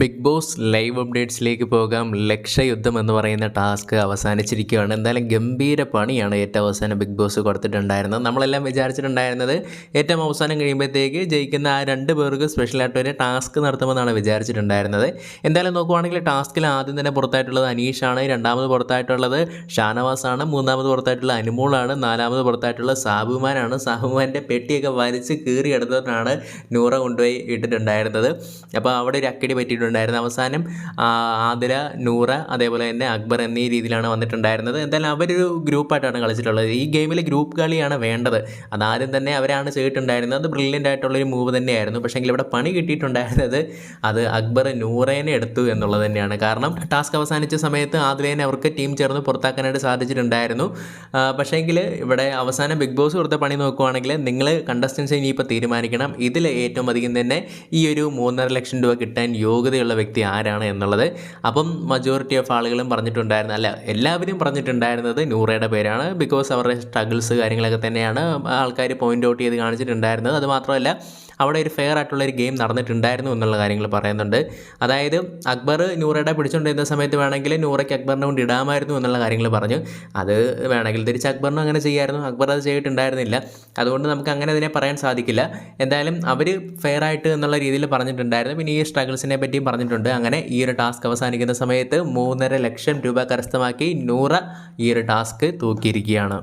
Big boss live അപ്ഡേറ്റ്സിലേക്ക് പോകാം. ലക്ഷയുദ്ധം എന്ന് പറയുന്ന ടാസ്ക് അവസാനിച്ചിരിക്കുകയാണ്. എന്തായാലും ഗംഭീര പണിയാണ് ഏറ്റവും അവസാനം ബിഗ് ബോസ് കൊടുത്തിട്ടുണ്ടായിരുന്നത്. നമ്മളെല്ലാം വിചാരിച്ചിട്ടുണ്ടായിരുന്നത് ഏറ്റവും അവസാനം കഴിയുമ്പോഴത്തേക്ക് ജയിക്കുന്ന ആ 2 പേർക്ക് സ്പെഷ്യലായിട്ട് ഒരു ടാസ്ക് നടത്തുമെന്നാണ് വിചാരിച്ചിട്ടുണ്ടായിരുന്നത്. എന്തായാലും നോക്കുവാണെങ്കിൽ ടാസ്കിൽ ആദ്യം തന്നെ പുറത്തായിട്ടുള്ളത് അനീഷാണ്, രണ്ടാമത് പുറത്തായിട്ടുള്ളത് ഷാനവാസാണ്, മൂന്നാമത് പുറത്തായിട്ടുള്ള അനുമോളാണ്, നാലാമത് പുറത്തായിട്ടുള്ള സാബുമാനാണ്. സാബുമാൻ്റെ പെട്ടിയൊക്കെ വലിച്ച് കീറിയെടുത്തിട്ടാണ് നൂറ കൊണ്ടുപോയി ഇട്ടിട്ടുണ്ടായിരുന്നത്. അപ്പോൾ അവിടെ ഒരു അക്കടി പറ്റിയിട്ടുണ്ടായിരുന്നു. അവസാനം ആതിര, നൂറ, അതേപോലെ തന്നെ അക്ബർ എന്നീ രീതിയിലാണ് വന്നിട്ടുണ്ടായിരുന്നത്. എന്തായാലും അവരൊരു ഗ്രൂപ്പായിട്ടാണ് കളിച്ചിട്ടുള്ളത്. ഈ ഗെയിമിൽ ഗ്രൂപ്പ് കളിയാണ് വേണ്ടത്. അതാദ്യം തന്നെ അവരാണ് ചെയ്തിട്ടുണ്ടായിരുന്നത്. അത് ബ്രില്യൻ്റ് ആയിട്ടുള്ളൊരു മൂവ് തന്നെയായിരുന്നു. പക്ഷേങ്കിൽ ഇവിടെ പണി കിട്ടിയിട്ടുണ്ടായിരുന്നത് അത് അക്ബർ നൂറേനെ എടുത്തു എന്നുള്ളത് തന്നെയാണ്. കാരണം ടാസ്ക് അവസാനിച്ച സമയത്ത് ആതിരേനെ അവർക്ക് ടീം ചേർന്ന് പുറത്താക്കാനായിട്ട് സാധിച്ചിട്ടുണ്ടായിരുന്നു. പക്ഷേങ്കിൽ ഇവിടെ അവസാനം ബിഗ് ബോസ് കൊടുത്ത പണി നോക്കുവാണെങ്കിൽ നിങ്ങൾ കണ്ടസ്റ്റൻസ് ഇനിയിപ്പോൾ തീരുമാനിക്കണം. ഇതിൽ ഏറ്റവും അധികം തന്നെ ഈ ഒരു 3.5 ലക്ഷം രൂപ കിട്ടാൻ യോഗ്യതയുള്ള വ്യക്തി ആരാണ് എന്നുള്ളത്. അപ്പം മജോറിറ്റി ഓഫ് ആളുകളും പറഞ്ഞിട്ടുണ്ടായിരുന്നു, അല്ല എല്ലാവരും പറഞ്ഞിട്ടുണ്ടായിരുന്നത് നൂറയുടെ പേരാണ്. ബിക്കോസ് അവരുടെ സ്ട്രഗിൾസ് കാര്യങ്ങളൊക്കെ തന്നെയാണ് ആൾക്കാർ പോയിൻ്റ് ഔട്ട് ചെയ്ത് കാണിച്ചിട്ടുണ്ടായിരുന്നത്. അതുമാത്രമല്ല അവിടെ ഒരു ഫെയർ ആയിട്ടുള്ളൊരു ഗെയിം നടന്നിട്ടുണ്ടായിരുന്നു എന്നുള്ള കാര്യങ്ങൾ പറയുന്നുണ്ട്. അതായത് അക്ബർ നൂറയുടെ പിടിച്ചുകൊണ്ടിരുന്ന സമയത്ത് വേണമെങ്കിൽ നൂറയ്ക്ക് അക്ബറിനെ കൊണ്ട് ഇടാമായിരുന്നു എന്നുള്ള കാര്യങ്ങൾ പറഞ്ഞു. അത് വേണമെങ്കിൽ തിരിച്ച് അക്ബറിനും അങ്ങനെ ചെയ്യായിരുന്നു. അക്ബർ അത് ചെയ്തിട്ടുണ്ടായിരുന്നില്ല. അതുകൊണ്ട് നമുക്ക് അങ്ങനെ അതിനെ പറയാൻ സാധിക്കില്ല. എന്തായാലും അവർ ഫെയർ ആയിട്ട് എന്നുള്ള രീതിയിൽ പറഞ്ഞിട്ടുണ്ടായിരുന്നു. പിന്നെ ഈ സ്ട്രഗിൾസിനെ പറ്റിയും പറഞ്ഞിട്ടുണ്ട്. അങ്ങനെ ഈ ഒരു ടാസ്ക് അവസാനിക്കുന്ന സമയത്ത് 3.5 ലക്ഷം രൂപ കരസ്ഥമാക്കി നൂറ ഈ ഒരു ടാസ്ക് തൂക്കിയിരിക്കുകയാണ്.